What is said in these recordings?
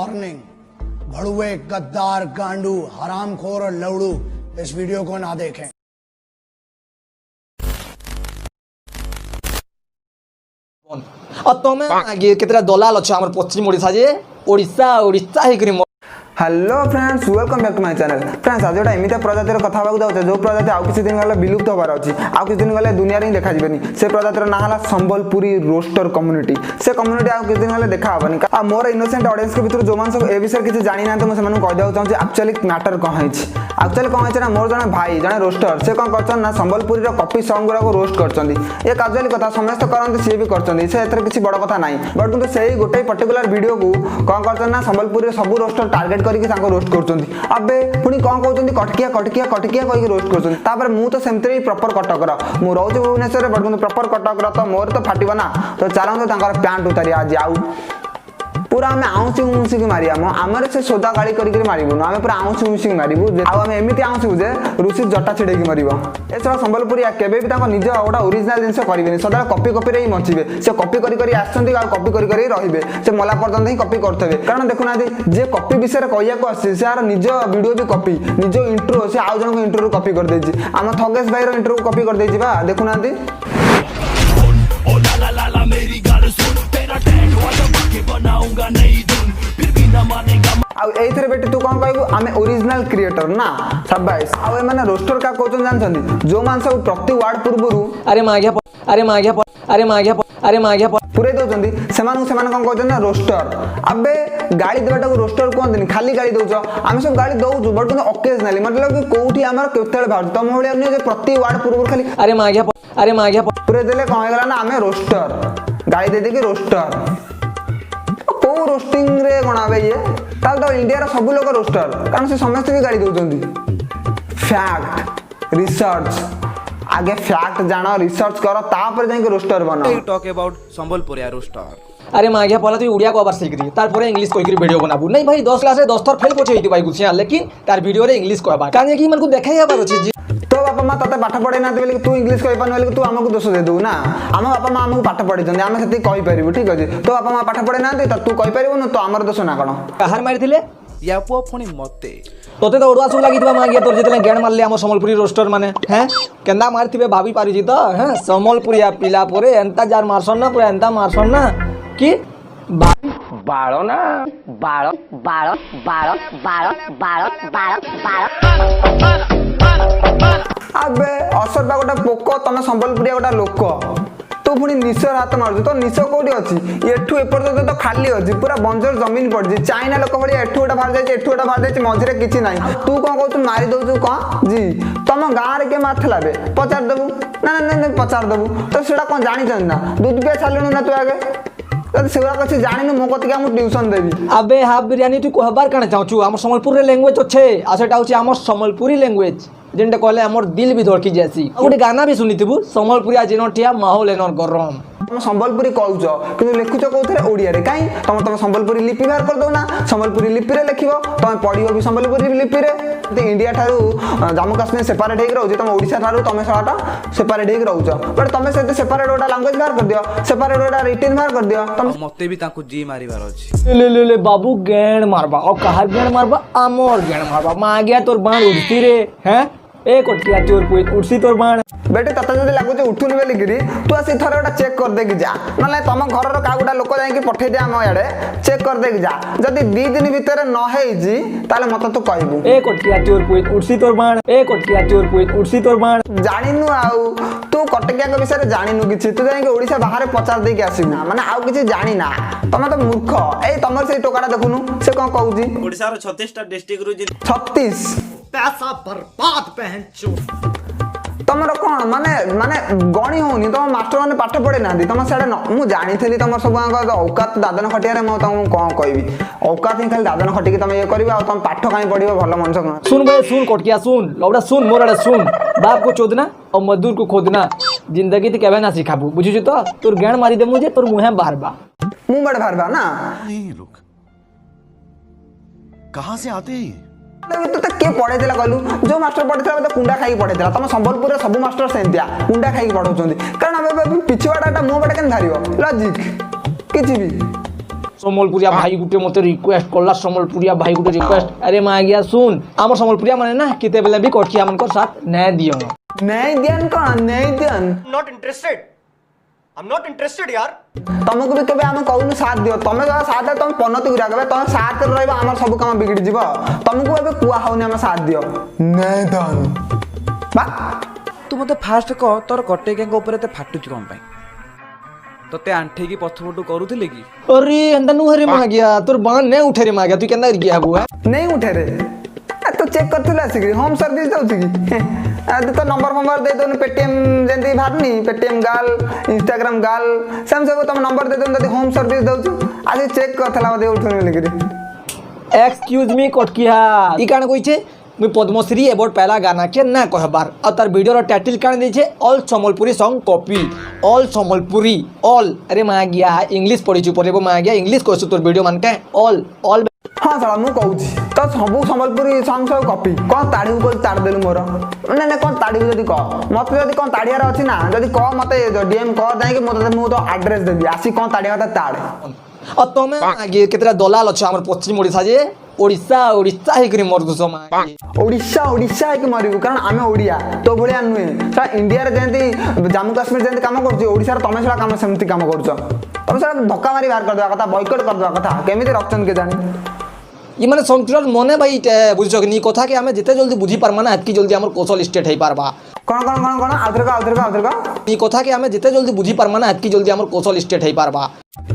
Warning, भड़ुए, गद्दार, गांडू, हरामखोर और लवड़ू इस वीडियो को ना देखें। तुम केतरा दलाल अच्छे आम पश्चिम ओडिशा जे ओडिशा ओडिशा हेकरी। Hello friends, welcome back to my channel. Friends आज गोटे एमती प्रजातिर कथा जाऊे जो प्रजाति आउ किसी दिन गले विलुप्त होबार अच्छी, आउ किसी दिन गले दुनिया ही देखा से प्रजातिर ना है संबलपुरी रोस्टर कम्युनिटी। से कम्युनिटी आउ किसी दिन गले देखा हेनी। आ मोर इनोसेंट ऑडियंस के भीतर जो मैंने सब ए विषय किसी जानी ना मुझे कहीदेक चाहिए एक्चुअली मैटर कौन है। एक्चुअली कौन है ना, मोर जड़े भाई जड़े रोस्टर से कौन कर ना संबलपुरी कॉपी सॉन्ग गुरा रोस्ट कर ये कैजुअली कथा समस्त करते सी भी कर किसी बड़ कथा ना, बट कितु से गोटे पर्टिकुलर वीडियो को कौन कर संबलपुरी सब रोस्टर टार्गेट करके रोस्ट कर अबे पुणी कौन कहते कटकिया कटकिया कटकिया कहीं रोस्ट कर। मु तो सेमती प्रॉपर कटक मु रोज भुवनेश्वर बट मैं प्रॉपर कटक तो मोर तो फाटिब ना। तो चलते पैंट उतारी आज आउ पूरा आम आउसी उसी मारिया आम से सोदा गाड़ी करके मारबुन आम पूरा आउसी उसी मारबू आम एमती आउसू जे ऋषि जटा छिड़े मार एसड़ा संबलपुरी केवे भी निज गोटा ओरिजिनल जिन करेंगे सदा कपी कपी ही बचे से कपी करी कपी करी रे से मला पर्यटन ही कपी करते कारण देखुना जे कपी विषय कहूँ आसार निज वीडियो भी कपी निज इंट्रो से आउ जन इंट्रो कपी कर आम थगेश भाई इंट्रो कपी कर देखुना बेटे तू कौन कहू आम ओरिजिनल क्रिएटर ना शाबाश। आउ मैंने रोस्टर क्या कहते जानते जो मान सब प्रति वार्ड पूर्व अरे मागिया अरे मागिया अरे मागिया अरे मागिया पूरे दौरान से कौन कहते ना रोस्टर। अबे गाड़ी देवाटा को रोस्टर कहते खाली गाड़ी दौच आम सब गाड़ी दौचु बट ओकेजनाली मतलब कि कौटी आम केतले बाहर तुम भाया नुहे प्रति वार्ड पूर्व खाली अरे मागिया पूरे देले कौन होगा ना आम रोस्टर गाड़ी दे रोस्टर कौ रोस्टिंग रे गणा ये तो इंडिया सब लोग रोस्टर कारण से समस्त भी गाड़ी दौरान। फैक्ट रिसर्च आगे फैक्ट जान रिसर्च कर तापर जाके रोस्टर बना। Talk about Sambalpuria roaster. अरे मागिया पहला तू उड़िया कवर सीख रही तार इंग्लिश कह वीडियो बनाबू नहीं भाई 10 क्लास 10 थर फेल पहुंचे भाई कुछ लेकिन तार वीडियो रे इंग्लिश कहबा काहे कि मन को देखाई हबार अछि। तो बापा माँ ते पाठ पढ़े ना बोली तू इंग्लिश कहि पान बोली तू हमको दोष दे दू ना। आम बापा माँ हमको पाठ पढ़ी आम से कहि पारिबु ठीक अछि। तो बापा माँ पाठ पढ़े ना तो तू कहि पारिबु तो हमर दोष ना कोन कहार मारिथिले या पुआ फणी मते तोते तो उड़वा सब लागितबा मागिया तोर जेतले ज्ञान मारले हम संबलपुरी रोस्टर माने हैं केंदा मारथिबे भाभी पारिछि तो हैं संबलपुरिया पिला परे एंता जार मारसन ना पूरा एंता मारसन ना कि बाळो ना बाळो बाळो बाळो बाळो बाळो बाळो अबे असर बा गोटा पोको तमे संबलपुरिया गोटा लोक तू पुणी निशर हाथ मारु तो निश कौटी अच्छी एठू एपर्तंत तो खाली अच्छी पूरा बंजर जमीन पड़ी चाइना लोक भाई एठू गोटा बाहर जाए एठू गोटा बाहर जाए मझे किसी ना तू कौन कहू मारी दौचु कौन जी तुम गाँव में किए मारला बे पचार देबू ना ना पचार देबू तो सीटा कौन जानी ना दूध पिया छाड़ू ना तू आगे से जानी मो कत ट्यूशन देवी। अबे हाफ बिरियानी तू कहबार कण चाहू आम संबलपुर लैंग्वेज अच्छे आ सेटा होची आम संबलपुरी लैंग्वेज जेनटा कहले हमर दिल भी धड़की जासी। गोटे गाना भी सुनिथिबु संबलपुरिया जेनटिया माहौल एनर गरम तुम संबलपुरी कहूच कि लिखुच कौन ओडिया रे कहीं तुम संबलपुरी लिपि बाहर कर दो ना संबलपुरी लिपि रे लिखिबो तुम पढ़िबो भी संबलपुरी लिपि रे। इंडिया ठारू जम्मू काश्मीर सेपरेट होक रहउछ तुम ओडिशा ठारू तुम साटा सेपरेट होक रहउछ बट तुम से सेपरेट गोटा लैंग्वेज बाहर कर दियो सेपरेट गोटा रिटन बाहर कर दियो तुम मते भी ताको जी मारिबार अछि ले बाबू गेण मारबा और कहार गेण मारबा आमोर गेण मारबा मागिया तोर बाण उड़ती रे हैं ए कोटिया चोर कोई उड़सी तोर बाण बेटे तते जदी लागुचे उठुनी बेली गिरी तू आसी थरे गोटा चेक कर दे कि जा नले तम घर रो का गोटा लोक जाई कि पठे दे हम याडे चेक कर दे कि जा जदी 2 दिन भीतर न हेई जी ताले मत तू कहबू ए कोटिया चोर कोई उड़सी तोर बाण ए कोटिया चोर कोई उड़सी तोर बाण जानिनु आउ तू कटकिया के विषय रे जानिनु किछि तू जाई कि ओडिसा बाहर पचार दे के आसीबू ना माने आउ किछि जानि ना तमे तो मूर्ख ए तमर से टोकाटा देखुनु से कोन कहूजी ओडिसा रो 36 टा डिस्ट्रिक्ट रो 36 पैसा बर्बाद पहन चो तुम कौन माने माने गणी होनी तुम मास्टर मैंने पाठ पढ़े ना तुम से मुझे जानी तुम सब औकात दादन खटिया मैं तुमको कौन कहबी औकात ही खाली दादन खटिकी तुम ये कर तुम पाठ कहीं पढ़ भल मनुष्य सुन भाई सुन कोटकिया सुन लौड़ा सुन मोर आड़े सुन बाप को चोदना और मजदूर को खोदना जिंदगी केवे ना सिखाबू बुझी तो तोर ज्ञान मारी दे मुझे तोर मुँह बाहरबा मुँह बड़े बाहरबा ना लोग कहाँ से आते हैं तो के पढ़े कहलु जो मास्टर पढ़े मतलब कुंडा खाई पढ़े तुम संबलपुर सब मास्टर सेमतिया कुंडा खाई पढ़ाऊँ कारण पिछुआटा मुँह बाटे के धारिव लॉजिक किसी भी সম্বলপুরিয়া ভাই গুটে মতে রিকোয়েস্ট করলা সম্বলপুরিয়া ভাই গুটে রিকোয়েস্ট আরে মা গিয়া শুন আমার সম্বলপুরিয়া মানে না কেতে বেলা বি কটকিয়া মানকর সাথ ন্যায় দিও नहीं दियन कौन नहीं दियन Not interested. I'm not interested यार. तुमको भी केबे हम कहूनु साथ दियो तमे जो साथ दे तुम पन्नति गुरा केबे तुम साथ कर रहबो हमर सब काम बिगड़ी जीवो तुमको एबे कुआ होनी हम साथ दियो नहीं दन बा तू मते फास्ट कह तोर कटेकेंग ऊपर ते फाटुची कोन पाई तोते आंठे की पथमुटु करूथिले की अरे अंदर नु हरे मा गया तोर बाण ने उठे रे मा गया तू केंदा गया हबो नहीं उठे रे तो चेक करथिला सिगरी होम सर्विस दउची की तो नंबर दे दो पेटीएम जेंती भारनी पेटीएम गाल इंस्टाग्राम गाल सेम सब तुम नंबर दे दो जदी होम सर्विस दउची आज चेक करथला मते उठुन लेकरी एक्सक्यूज मी कटकिया ई कान कइछे मुई पद्मश्री अवार्ड पहला गाना के ना कहबार और तार वीडियो रो टाइटल कान दैछे all Sambalpuri song copy all Sambalpuri all अरे मा गया इंग्लिश पढिछु परेबो मा गया इंग्लिश कहछु तोर वीडियो मानके ऑल हाँ साला मु कहूची तो सब संबलपुरी सॉन्ग सब कॉपी कौन ताड़ी को ताड़ देलु मोर ना ना कौन ताड़ी जदी कह मते जदी कौन ताड़ियार अछि ना जदी कह मते डीएम कर दाई के मते मु तो एड्रेस देबी आसी कौन ताड़िया मते ताड़ और तमे आगे केतरा दलाल छ हमर पश्चिम ओडिसा जे ओडिसा हे करी मर दुसो मा ओडिशा है कि मरिबु कारण आमे ओडिया तो भलिया नुए सा इंडिया रे जेंती जम्मू कश्मीर जेंती काम करछि ओडिसा रे तमे सला काम सेमती काम करछ तमे सला धक्का मारी बाहर कर देवा कथा बॉयकॉट कर देवा कथा केमिति रक्षण के जानी ये माने संतुलन मने भाई बुझछ कि नी कथा के हमें जते जल्दी बुझी पारमा ना एतकी जल्दी हमर कौशल स्टेट हे पारबा कौन आधर का ई कथा के हमें जते जल्दी बुझी पारमा ना एतकी जल्दी हमर कौशल स्टेट हे पारबा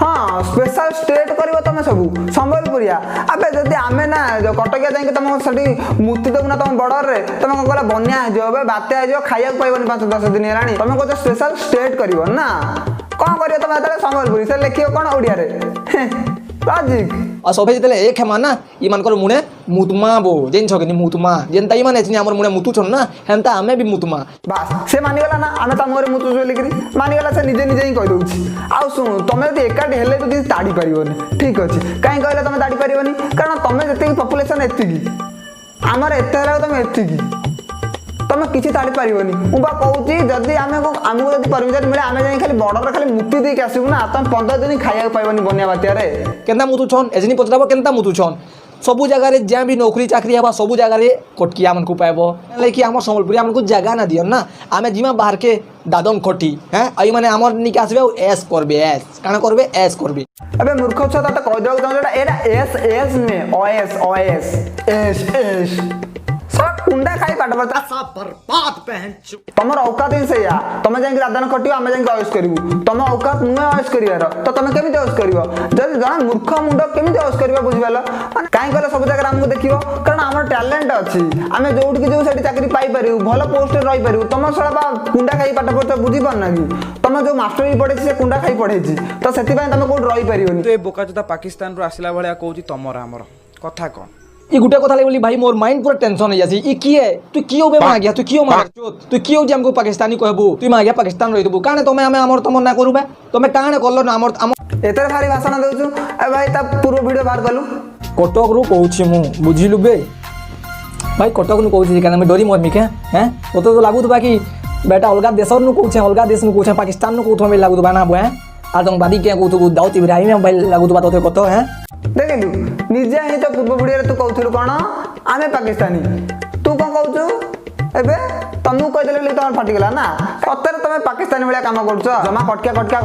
हाँ स्पेशल स्टेट करिवो तमे सबु संबलपुरिया अबे जदी आमे ना जो कटकिया जाई के तमे सठी मुक्ति देबु ना तमे बॉर्डर रे तमे को गला बन्या जो बे बाते जो खाइया पाइबनी 5-10 दिन हेलानी तमे को स्पेशल स्टेट करिवो ना कोन करियो तमे तले संबलपुरी से लिखियो कोन ओडिया रे लॉजिक और सभे जतले एक है माना ई मानकर मुने मुतमा बो जेन छकनी मुतमा जेनता ई माने छनी हमर मुने मुतु छन ना हेनता हमें भी मुतमा बस से मानि गला ना आमे त मोरे मुतु जो लिखरी मानि गला से निजे निजे ही कह दोछि आ सुन तमे जदी एकाडी हेले भी ताड़ी परिबोनी ठीक अछि काई कहले तमे ताड़ी परिबोनी कारण तमे जते पॉपुलेशन एति की हमर एते हला तमे एति की तमे किछि ताड़ी परिबोनी उ बा कहउची जदी हमको जदी परमिशन मिले आमे जाई खाली बॉर्डर रे खाली मुक्ति दे के आसीबु ना तमे 15 दिन खाइया पाइबोनी बन्या बातिया रे केनता मुतु छन एजनी पचराबो केनता मुतु छन सबु जगह रे जे भी नौकरी चाकरी हबा सबु जगह रे कटकिया मन को पाइबो लेकिन हमर संबलपुरी हमन को जगह ना दियन ना आमे जिमा बाहर के दादन खटी हैं आई माने हमर निका आसीबे एस करबे एस काना करबे एस करबे अबे मूर्ख छता त कह दो एटा एस में ओएस एस सब कुंडा खाई पाट पर ऐसा बर्बाद पहन चुप. तमर औकात ही सैया तमे जाई दादन खटियो आमे जाई ऑयस करबू तम औकात नुए ऑयस करियार तो तमे केमिति ऑयस करिवो जदी जणा मूर्ख मुंड केमिति ऑयस करिवो बुझिबालो काई कहले सब जगह हमको देखियो कारण हमर टैलेंट अछि आमे जोउठ कि जो सेठी चाकरी पाई परिउ भलो पोस्ट रे रही परिउ तम सळा बा कुंडा खाई पाट पर बुझि पारना कि तमे जो मास्टर ही पढेछि से कुंडा खाई पढेछि तो सेति पय तमे कोड रही परिवनी तो ए बोका जोता पाकिस्तान रो आसिला भलिया कहउची तमर हमर कथा कोन ई गुटे कथा ले बोली भाई मोर माइंड पूरा टेंशन हो जासी ई किए तू कियो बे मा गया तू कियो मार तू कियो जे हमको पाकिस्तानी कहबू तू मा गया पाकिस्तान रही देबू काने तमे हमें हमर तमन ना करू बे तमे काने करलो ना हमर एतर भारी भाषण देउछु ए भाई ता पूरा वीडियो बाहर कलु कटक रु कहूछि मु बुझिलु बे भाई कटक नु कहूछि काने में डरी मोर मिके हैं तो लागु तो बाकी बेटा अलगा देश नु कहूछि अलगा देश नु कहूछि पाकिस्तान नु कहू हमें लागु तो बना बे आतंकवादी के कहू दाऊद इब्राहिम भाई लागु तो बात कतो हैं देखिलु निजे ही तो पूर्व वीडियो रे तू कहउथलु कोन आमे पाकिस्तानी तू कोन कहउछु एबे तमु कह देले ले तमर फाटी गेला ना सत्तर तमे पाकिस्तानी वाला काम करछ जमा कटका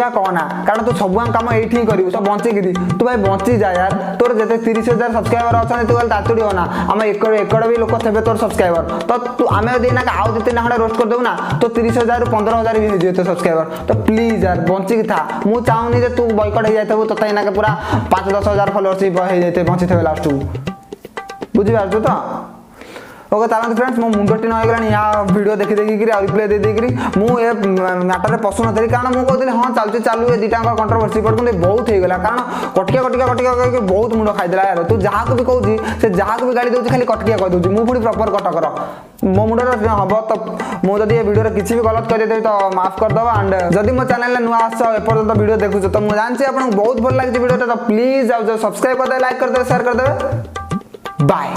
कहना कारण तू सब काम एठी ही करिवु सब बंची गिरी तू भाई बंची जा यार तोर जते 30000 सब्सक्राइबर अछन तू गल तातुडी होना हम एकड़ भी लोक थेबे तोर सब्सक्राइबर तो तू आमे दे ना आउ जते ना रोस्ट कर देउ ना तो 30000 रु 15000 भी हो जेते सब्सक्राइबर तो प्लीज यार बंची था मु चाहूनी जे तू बॉयकॉट हो जाइतबु तो तई ना के पूरा 5-10 फॉलोअर्स ही हो जाइते बंची थेबे लास्ट बुझि पारछ तो ओके तारंत फ्रेंड्स मो मुंडटी न होगलानी या वीडियो देखि देखि कि रिप्लाई दे दे कि मु ए मैटर रे पसु न थरी कारण मु कहतली हां चालू ए दिटा का कंट्रोवर्सी पर 근데 बहुत हे गेला कारण कटकिया के बहुत मुंड खाइ देला यार तू जहा को भी कहउजी से जहा को भी गाली दउची खाली कटकिया कह दउची मु पुनी प्रॉपर कट कर मो मुंड रे हबो तो मु जदी ए वीडियो रे किछि भी गलत कर दे तो माफ कर दबा एंड जदी मो चैनल रे नुआ आछ ए पर्यंत वीडियो देखु तो मु जानछि आपन बहुत भल लागि वीडियो तो प्लीज जाओ सब्सक्राइब कर दे लाइक कर दे शेयर कर दे बाय